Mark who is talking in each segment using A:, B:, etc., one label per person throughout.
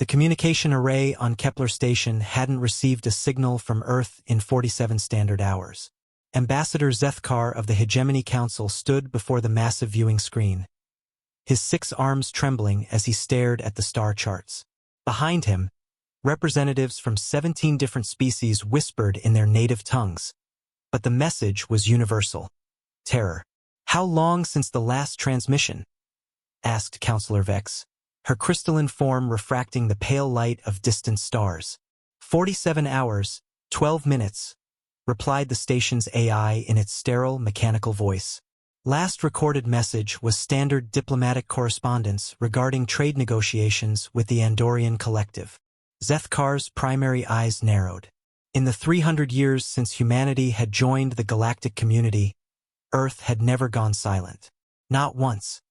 A: The communication array on Kepler station hadn't received a signal from Earth in 47 standard hours. Ambassador Zethkar of the Hegemony Council stood before the massive viewing screen, his 6 arms trembling as he stared at the star charts. Behind him, representatives from 17 different species whispered in their native tongues. But the message was universal. Terror. "How long since the last transmission?" asked Counselor Vex, her crystalline form refracting the pale light of distant stars. 47 hours, 12 minutes, replied the station's AI in its sterile, mechanical voice. Last recorded message was standard diplomatic correspondence regarding trade negotiations with the Andorian collective. Zethkar's primary eyes narrowed. In the 300 years since humanity had joined the galactic community, Earth had never gone silent. Not once.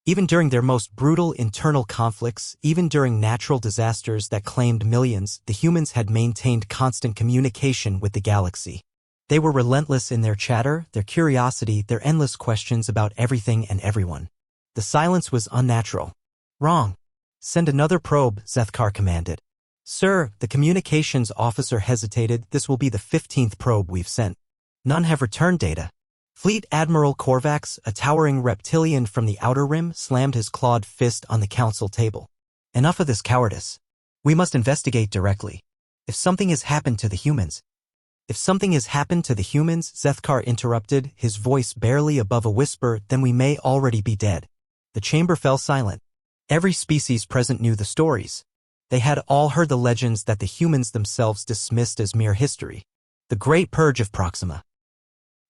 A: Even during their most brutal internal conflicts, even during natural disasters that claimed millions, the humans had maintained constant communication with the galaxy. They were relentless in their chatter, their curiosity, their endless questions about everything and everyone. The silence was unnatural. "Wrong. Send another probe," Zethkar commanded. "Sir," the communications officer hesitated, "this will be the 15th probe we've sent. None have returned data." Fleet Admiral Korvax, a towering reptilian from the Outer Rim, slammed his clawed fist on the council table. "Enough of this cowardice. We must investigate directly. If something has happened to the humans..." "If something has happened to the humans," Zethkar interrupted, his voice barely above a whisper, "then we may already be dead." The chamber fell silent. Every species present knew the stories. They had all heard the legends that the humans themselves dismissed as mere history. The Great Purge of Proxima.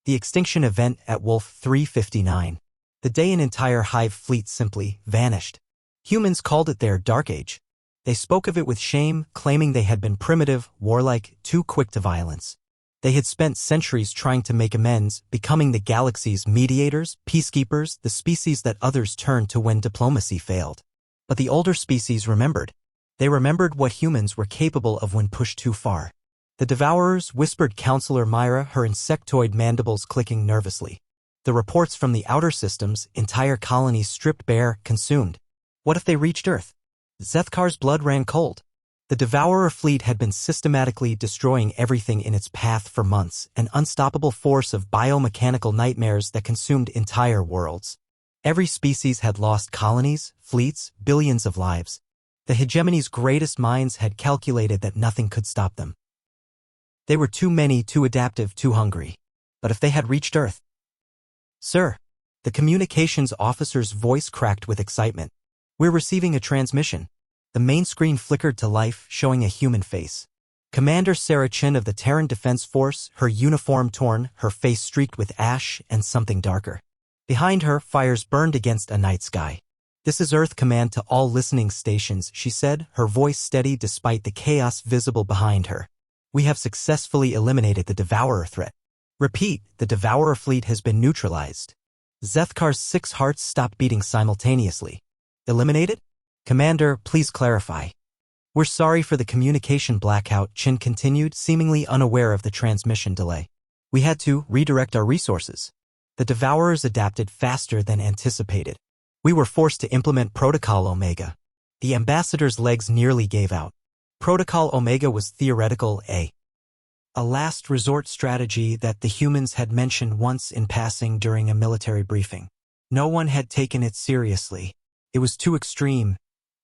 A: The extinction event at Wolf 359. The day an entire hive fleet simply vanished. Humans called it their Dark Age. They spoke of it with shame, claiming they had been primitive, warlike, too quick to violence. They had spent centuries trying to make amends, becoming the galaxy's mediators, peacekeepers, the species that others turned to when diplomacy failed. But the older species remembered. They remembered what humans were capable of when pushed too far. "The Devourers," whispered Counselor Myra, her insectoid mandibles clicking nervously. The reports from the outer systems, entire colonies stripped bare, consumed. What if they reached Earth? Zethkar's blood ran cold. The Devourer fleet had been systematically destroying everything in its path for months, an unstoppable force of biomechanical nightmares that consumed entire worlds. Every species had lost colonies, fleets, billions of lives. The hegemony's greatest minds had calculated that nothing could stop them. They were too many, too adaptive, too hungry. But if they had reached Earth? "Sir," the communications officer's voice cracked with excitement. "We're receiving a transmission." The main screen flickered to life, showing a human face. Commander Sarah Chin of the Terran Defense Force, her uniform torn, her face streaked with ash and something darker. Behind her, fires burned against a night sky. "This is Earth Command to all listening stations," she said, her voice steady despite the chaos visible behind her. "We have successfully eliminated the Devourer threat. Repeat, the Devourer fleet has been neutralized." Zethkar's 6 hearts stopped beating simultaneously. "Eliminated? Commander, please clarify." "We're sorry for the communication blackout," Chin continued, seemingly unaware of the transmission delay. "We had to redirect our resources. The Devourers adapted faster than anticipated. We were forced to implement Protocol Omega." The ambassador's legs nearly gave out. Protocol Omega was theoretical, a last resort strategy that the humans had mentioned once in passing during a military briefing. No one had taken it seriously. It was too extreme,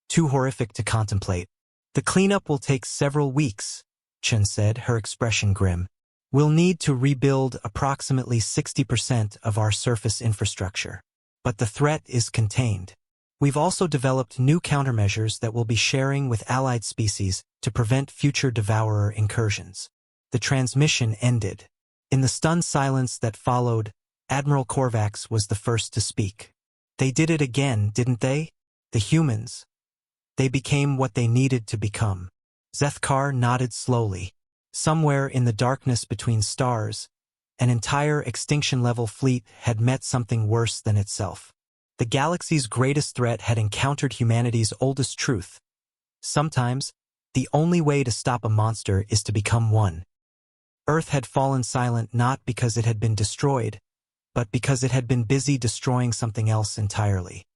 A: too horrific to contemplate. "The cleanup will take several weeks," Chen said, her expression grim. "We'll need to rebuild approximately 60% of our surface infrastructure. But the threat is contained. We've also developed new countermeasures that we'll be sharing with allied species to prevent future Devourer incursions." The transmission ended. In the stunned silence that followed, Admiral Korvax was the first to speak. "They did it again, didn't they? The humans. They became what they needed to become." Zethkar nodded slowly. Somewhere in the darkness between stars, an entire extinction-level fleet had met something worse than itself. The galaxy's greatest threat had encountered humanity's oldest truth. Sometimes, the only way to stop a monster is to become one. Earth had fallen silent not because it had been destroyed, but because it had been busy destroying something else entirely.